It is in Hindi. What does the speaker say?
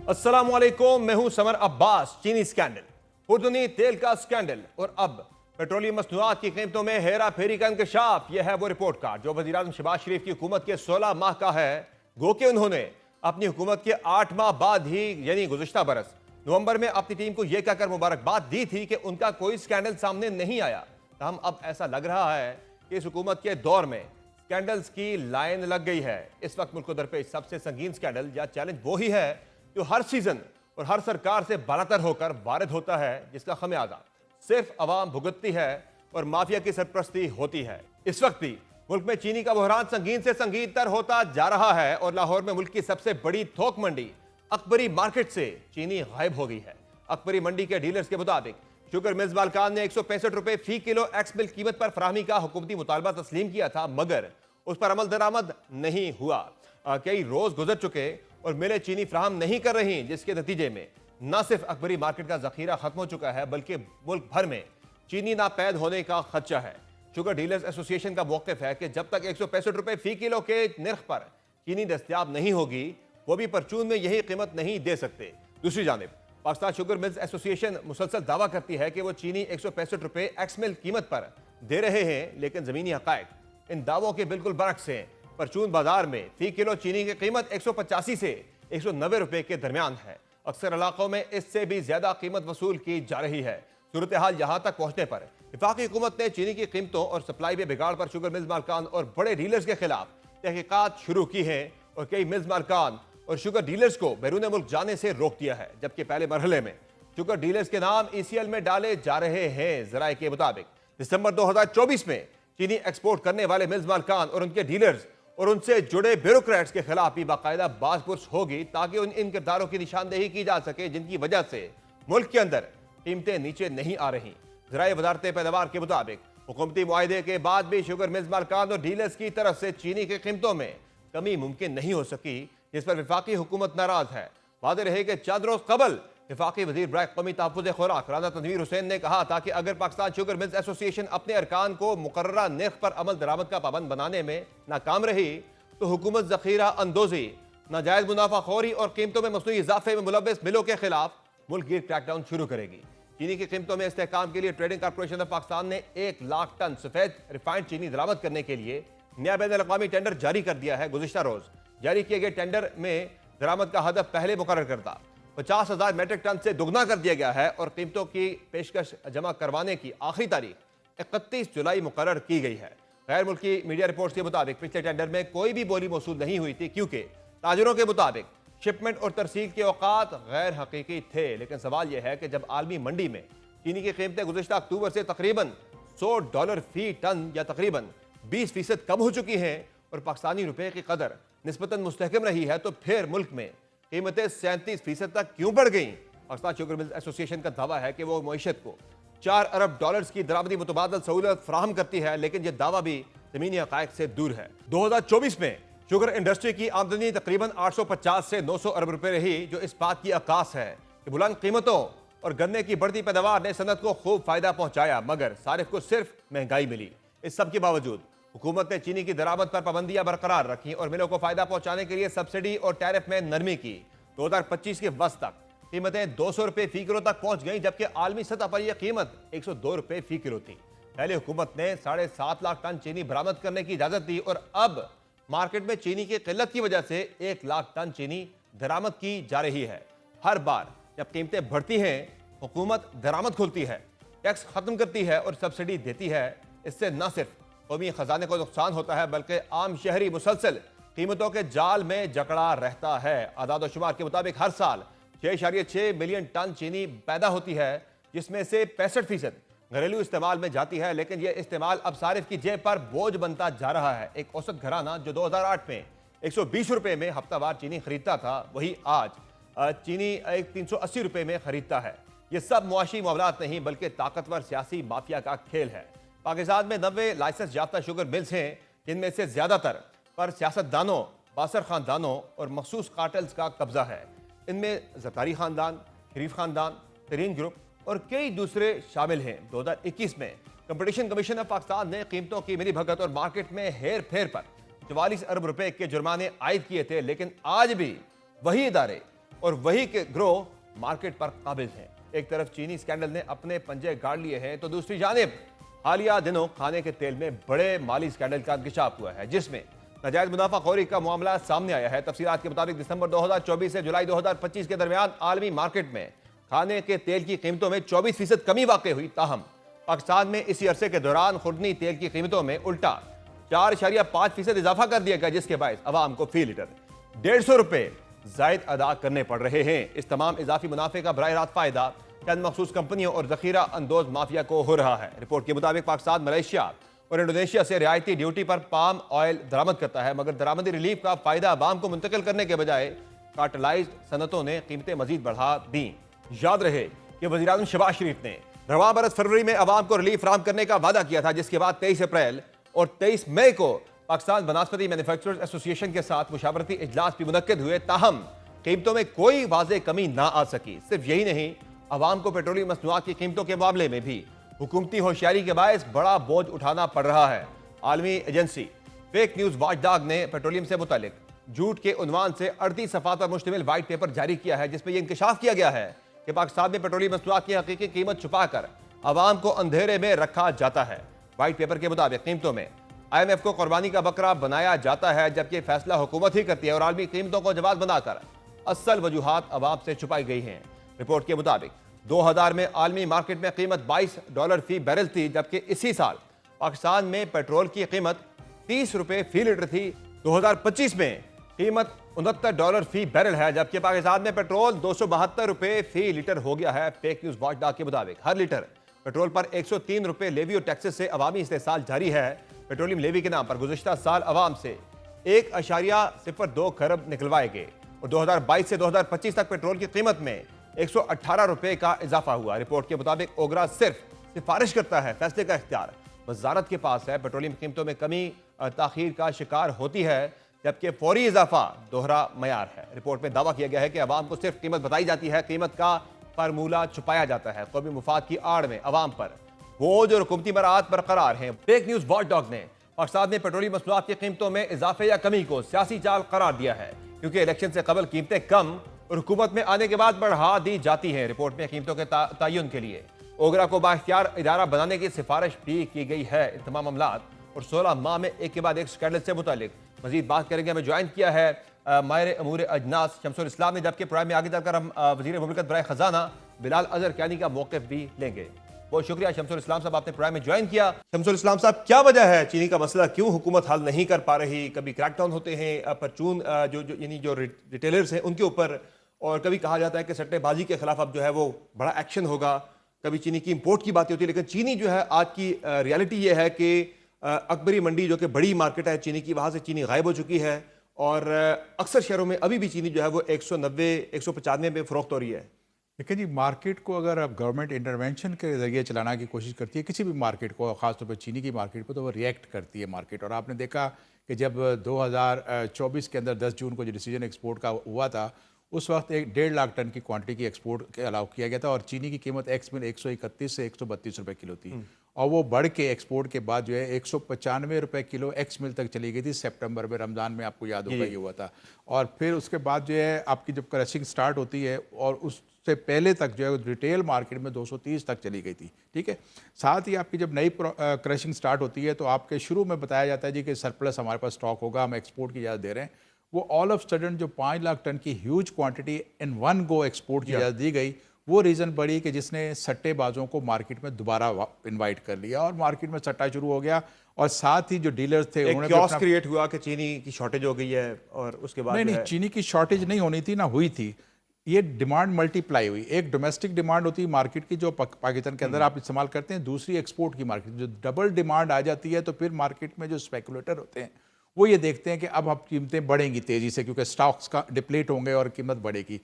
अस्सलामुअलैकुम, मैं हूं समर अब्बास। चीनी स्कैंडल, खुर्दनी तेल का स्कैंडल और अब पेट्रोलियम मसनूआत की कीमतों में हेरा फेरी का इंकशाफ। यह है वो रिपोर्ट कार्ड जो वज़ीर-ए-आज़म शहबाज शरीफ की हुकूमत के 16 माह का है। गो कि उन्होंने अपनी हुकूमत के 8 माह बाद ही यानी गुज़िश्ता बरस नवंबर में अपनी टीम को यह कहकर मुबारकबाद दी थी कि उनका कोई स्कैंडल सामने नहीं आया। तहम अब ऐसा लग रहा है कि इस हुकूमत के दौर में स्कैंडल्स की लाइन लग गई है। इस वक्त मुल्क को दरपेश सबसे संगीन स्कैंडल या चैलेंज वो ही है जो हर सीजन और हर सरकार से बालातर होकर वारिद होता है, जिसका खमियाजा सिर्फ अवाम भुगतती है और माफिया की सरपरस्ती होती है। इस वक्त भी मुल्क में चीनी का बहरान संगीन से संगीन तर होता जा रहा है और लाहौर में मुल्क की सबसे बड़ी थोक मंडी अकबरी मार्केट से चीनी गायब हो गई है। अकबरी मंडी के डीलर्स के मुताबिक शुगर मिल्स मालकान ने 165 रुपए फी किलो एक्स मिल्क कीमत पर फराहमी का हुकूमती मुतालबा तस्लीम किया था, मगर उस पर अमल दरामद नहीं हुआ। कई रोज गुजर चुके और मिलें चीनी फ्राहम नहीं कर रही, जिसके नतीजे में न सिर्फ अकबरी मार्केट का जखीरा खत्म हो चुका है बल्कि मुल्क भर में चीनी नापैद होने का खदशा है। शुगर डीलर्स एसोसिएशन का मौक़िफ़ है कि जब तक 165 रुपए फी किलो के निर्ख पर चीनी दस्तयाब नहीं होगी, वो भी परचून में यही कीमत नहीं दे सकते। दूसरी जानिब पाकिस्तान शुगर मिल्स एसोसिएशन मुसलसल दावा करती है कि वो चीनी 165 रुपए एक्स मिल कीमत पर दे रहे हैं, लेकिन ज़मीनी हक़ाइक़ इन दावों के बिल्कुल बरक्स हैं। परचून बाजार में फी किलो चीनी की कीमत 185 से 190 रुपए के दरमियान है। अक्सर इलाकों में इससे भी ज्यादा कीमत वसूल की जा रही है। सूरत हाल यहाँ तक पहुँचने पर वफाकी हुकूमत ने चीनी की कीमतों और सप्लाई में बिगाड़ पर शुगर मिल्स मालकान और बड़े डीलर्स के खिलाफ तहकीकात शुरू की है और कई मिल्स मालकान और शुगर डीलर्स को बैरून मुल्क जाने से रोक दिया है, जबकि पहले मरहले में शुगर डीलर्स के नाम ECL में डाले जा रहे हैं। जराये के मुताबिक दिसंबर 2024 में चीनी एक्सपोर्ट करने वाले मिल्स मालकान और उनके डीलर्स और उनसे जुड़े ब्यूरोक्रेट्स के खिलाफ भी बाकायदा बाज़पुरस होगी, ताकि इन किरदारों की निशानदेही की जा सके जिनकी वजह से मुल्क के अंदर कीमतें नीचे नहीं आ रही। ज़राए वज़ारत पैदावार के मुताबिक हुकूमती मुआहदे के बाद भी शुगर मिल्स मालकान और डीलर्स की तरफ से चीनी की कीमतों में कमी मुमकिन नहीं हो सकी, जिस पर वफाकी हुकूमत नाराज है। वादे रहे कि चंद रोज कबल वफाकी वज़ीर बराए कौमी तहफ़्फ़ुज़ खुराक राना तनवीर हुसैन ने कहा था कि अगर पाकिस्तान शुगर मिल्स एसोसिएशन अपने अरकान को मुकर्ररा निर्ख पर अमल दरामद का पाबंद बनाने में नाकाम रही तो हुकूमत ज़ख़ीरा अंदोज़ी, नाजायज़ मुनाफाखोरी और कीमतों में मसनूई इजाफे में मुलव्वस मिलों के खिलाफ मुल्क गिर क्रैकडाउन शुरू करेगी। चीनी की कीमतों में इस्तेहकाम के लिए ट्रेडिंग कॉर्पोरेशन ऑफ पाकिस्तान ने 1 लाख टन सफेद रिफाइंड चीनी दरामद करने के लिए नया बैनुल-अक़वामी टेंडर जारी कर दिया है। गुज़िश्ता रोज जारी किए गए टेंडर में दरामद का हदफ पहले मुकर्रर करता 50,000 मेट्रिक टन से दोगुना कर दिया गया है और कीमतों की पेशकश जमा करवाने की आखिरी तारीख 31 जुलाई मुकर्रर की गई है। गैर मुल्की मीडिया रिपोर्ट्स के मुताबिक पिछले टेंडर में कोई भी बोली मौसूल नहीं हुई थी, क्योंकि ताजरों के मुताबिक शिपमेंट और तरसील के औकात गैर हकीकी थे। लेकिन सवाल यह है कि जब आलमी मंडी में चीनी की कीमतें गुज़िश्ता अक्टूबर से तकरीबन $100 फी टन या तकरीबन 20% कम हो चुकी हैं और पाकिस्तानी रुपए की कदर निस्बतन मुस्तहकम रही है, तो फिर मुल्क में कीमतें 37% तक क्यों बढ़ गई? पाकिस्तान शुगर मिल्स एसोसिएशन का दावा है कि वो मईशत को $4 अरब की दरामदी मुतबादल सहूलत फराहम करती है, लेकिन यह दावा भी ज़मीनी हक़ाइक़ से दूर है। 2024 में शुगर इंडस्ट्री की आमदनी तकरीबन 850 से 900 अरब रुपए रही, जो इस बात की अक्कास है कि बुलंद कीमतों और गन्ने की बढ़ती पैदावार ने सनत को खूब फायदा पहुंचाया, मगर सारिफ को सिर्फ महंगाई मिली। इस सब के बावजूद हुकूमत ने चीनी की दरामद पर पाबंदियां बरकरार रखी और मिलों को फायदा पहुंचाने के लिए सब्सिडी और टैरिफ में नरमी की। 2025 के वस्त तक कीमतें 200 रुपए फी किलो तक पहुंच गई, जबकि आलमी सतह पर यह कीमत 102 रुपए फी किलो थी। पहले हुकूमत ने 7.5 लाख टन चीनी बरामद करने की इजाजत दी और अब मार्केट में चीनी की किल्लत की वजह से 1 लाख टन चीनी दरामद की जा रही है। हर बार जब कीमतें बढ़ती हैं, हुकूमत दरामद खोलती है, टैक्स खत्म करती है और सब्सिडी देती है। इससे न सिर्फ कौमी खजाने को नुकसान होता है, बल्कि आम शहरी मुसलसल कीमतों के जाल में जकड़ा रहता है। आदाद व शुमार के मुताबिक हर साल 6.6 मिलियन टन चीनी पैदा होती है, जिसमें से 65% घरेलू इस्तेमाल में जाती है, लेकिन यह इस्तेमाल अब सारिफ की जेब पर बोझ बनता जा रहा है। एक औसत घराना जो 2008 में 120 रुपए में हफ्तावार चीनी खरीदता था, वही आज चीनी 380 रुपए में खरीदता है। ये सब मुआशी मामलात नहीं बल्कि ताकतवर सियासी माफिया का खेल है। पाकिस्तान में 90 लाइसेंस याफ्ता शुगर मिल्स हैं, जिनमें से ज्यादातर पर सियासतदानों, बासर खानदानों और मखसूस कार्टल्स का कब्जा है। इनमें ज़रदारी खानदान, शरीफ खानदान, तरीन ग्रुप और कई दूसरे शामिल हैं। 2021 में कंपटीशन कमीशन ऑफ पाकिस्तान ने कीमतों की मिली भगत और मार्केट में हेर फेर पर 44 अरब रुपए के जुर्माने आयद किए थे, लेकिन आज भी वही इदारे और वही के ग्रोह मार्केट पर काबिज हैं। एक तरफ चीनी स्कैंडल ने अपने पंजे गाड़ लिए हैं तो दूसरी जानिब हालिया दिनों खाने के तेल में बड़े माली स्कैंडल का इंकशाफ हुआ है, जिसमें नाजायज मुनाफाखोरी का मामला सामने आया है। तफसीलात के मुताबिक दिसंबर 2024 से जुलाई 2025 के दरमियान आलमी मार्केट में खाने के तेल की कीमतों में 24% कमी वाक़ई हुई। ताहम पाकिस्तान में इसी अरसे के दौरान खुर्दनी तेल की कीमतों में उल्टा 4.5% इजाफा कर दिया गया, जिसके बायस अवाम को फी लीटर 150 रुपए जायद अदा करने पड़ रहे हैं। इस तमाम इजाफी मुनाफे का बराह रास्त फायदा चंद मखसूस कंपनियों और जखीरा अंदोज माफिया को हो रहा है। रिपोर्ट के मुताबिक पाकिस्तान, मलेशिया और इंडोनेशिया से रियायती ड्यूटी पर पाम ऑयल दरामद करता है, मगर दरामदी रिलीफ का फायदा आवाम को मुंतकिल करने के बजाय कार्टलाइज्ड सनतों ने कीमतें मजीद बढ़ा दी। याद रहे कि वज़ीर-ए-आज़म शहबाज शरीफ ने रवां बरस फरवरी में आवाम को रिलीफ फराहम करने का वादा किया था, जिसके बाद 23 अप्रैल और 23 मई को पाकिस्तान बनास्पति मैन्युफैक्चरर्स एसोसिएशन के साथ मुशावरती इजलास भी मुनक्किद हुए। ताहम कीमतों में कोई वाज़ेह कमी ना आ सकी। सिर्फ यही नहीं, आवाम को पेट्रोलियम मसनूआत की कीमतों के मामले में भी हुकूमती होशियारी के बायस बड़ा बोझ उठाना पड़ रहा है। आलमी एजेंसी फेक न्यूज वॉचडॉग ने पेट्रोलियम से मुतालिक झूठ के उन्वान से 38 सफ़ात पर मुश्तमिल व्हाइट पेपर जारी किया है, जिसमें यह इंकशाफ किया गया है कि पाकिस्तान में पेट्रोलियम मसनूआत की हकीकी कीमत छुपाकर आवाम को अंधेरे में रखा जाता है। व्हाइट पेपर के मुताबिक कीमतों में IMF को कुर्बानी का बकरा बनाया जाता है, जबकि फैसला हुकूमत ही करती है और आलमी कीमतों को जवाब बनाकर असल वजूहात आवाम से छुपाई गई हैं। रिपोर्ट के मुताबिक 2000 में आलमी मार्केट में कीमत $22 फी बैरल थी, जबकि इसी साल पाकिस्तान में पेट्रोल की कीमत 30 रुपए फी लीटर थी। 2025 में कीमत $69 फी बैरल है, जबकि पाकिस्तान में पेट्रोल 272 रुपए फी लीटर हो गया है। फेक न्यूज वॉचडॉग के मुताबिक हर लीटर पेट्रोल पर 103 रुपए लेवी और टैक्सेस से अवामी इस्तेसाल जारी है। पेट्रोलियम लेवी के नाम पर गुज़श्ता साल अवाम से 1.02 खरब निकलवाए गए और 2022 से 2025 तक पेट्रोल की कीमत में 118 रुपए का इजाफा हुआ। रिपोर्ट के मुताबिक ओगरा सिर्फ सिफारिश करता है, फैसले का इख्तियार वजारत के पास है। पेट्रोलियम कीमतों में कमी ताखीर का शिकार होती है, जबकि फौरी इजाफा दोहरा मयार है। रिपोर्ट में दावा किया गया है कि अवाम को सिर्फ कीमत बताई जाती है, कीमत का फार्मूला छुपाया जाता है। कौमी मुफाद की आड़ में अवाम पर बोझ और हुकूमती मराहत बरकरार हैं। फेक न्यूज वॉचडॉग ने पाकिस्तान में पेट्रोलियम मसनूआत की कीमतों में इजाफे या कमी को सियासी चाल करार दिया है, क्योंकि इलेक्शन से कबल कीमतें कम और हुकूमत में आने के बाद बढ़ा दी जाती हैं। रिपोर्ट में कीमतों के तयन के लिए ओगरा को बाइख्तियार इदारा बनाने की सिफारिश भी की गई है। इन तमाम मामलात और 16 माह में एक के बाद एक स्कैंडल से मुतालिक मजीद बात करेंगे। हमें ज्वाइन किया है माहिर अमूर अजनास शमसुल इस्लाम ने, जबकि प्रोग्राम में आगे चलकर हम वज़ीर मुमलिकत बराए खजाना बिलाल अजहर कैनी का मौक़िफ़ भी लेंगे। बहुत शुक्रिया शमसुल इस्लाम साहब, आपने प्रोग्राम में ज्वाइन किया। शमसुल इस्लाम साहब, क्या वजह है चीनी का मसला क्यों हुकूमत हल नहीं कर पा रही? कभी क्रैकडाउन होते हैं परचून जो रिटेलर्स हैं उनके ऊपर, और कभी कहा जाता है कि सट्टेबाजी के खिलाफ अब जो है वो बड़ा एक्शन होगा। कभी चीनी की इंपोर्ट की बातें होती है, लेकिन चीनी जो है आज की रियलिटी ये है कि अकबरी मंडी जो कि बड़ी मार्केट है चीनी की, वहाँ से चीनी गायब हो चुकी है और अक्सर शहरों में अभी भी चीनी जो है वो 190-195 में फ़रोख्त हो रही है। देखिए जी, मार्केट को अगर अब गवर्नमेंट इंटरवेंशन के ज़रिए चलाने की कोशिश करती है किसी भी मार्केट को, ख़ासतौर पर चीनी की मार्केट को, तो वो रिएक्ट करती है मार्केट। और आपने देखा कि जब 2024 के अंदर 10 जून को जो डिसीजन एक्सपोर्ट का हुआ था, उस वक्त 1.5 लाख टन की क्वांटिटी की एक्सपोर्ट के अलाउ किया गया था और चीनी की कीमत एक्स मिल 131 से 132 रुपये किलो थी, और वो बढ़ के एक्सपोर्ट के बाद जो है 195 रुपये किलो एक्स मिल तक चली गई थी। सितंबर में रमज़ान में आपको याद होगा ये हुआ था। और फिर उसके बाद जो है आपकी जब क्रशिंग स्टार्ट होती है, और उससे पहले तक जो है रिटेल मार्केट में 230 तक चली गई थी। ठीक है, साथ ही आपकी जब नई क्रशिंग स्टार्ट होती है तो आपके शुरू में बताया जाता है जी कि सरप्लस हमारे पास स्टॉक होगा, हम एक्सपोर्ट की इजाज़त दे रहे हैं। वो ऑल ऑफ सडन जो 5 लाख टन की huge quantity in one go export की इजाज़त दी गई, वो रीज़न बड़ी कि जिसने सट्टेबाजों को मार्केट में दोबारा इनवाइट कर लिया और मार्केट में सट्टा शुरू हो गया। और साथ ही जो डीलर्स थे उन्होंने क्योस क्रिएट हुआ कि चीनी की शॉर्टेज हो गई है, और उसके बाद नहीं, चीनी की शॉर्टेज नहीं होनी थी ना, हुई थी। ये डिमांड मल्टीप्लाई हुई। एक डोमेस्टिक डिमांड होती है मार्केट की जो पाकिस्तान के अंदर आप इस्तेमाल करते हैं, दूसरी एक्सपोर्ट की मार्केट। जो डबल डिमांड आ जाती है तो फिर मार्केट में जो स्पेकुलेटर होते हैं वो ये देखते हैं कि अब कीमतें बढ़ेंगी तेज़ी से, क्योंकि स्टॉक्स का डिप्लीट होंगे और कीमत बढ़ेगी।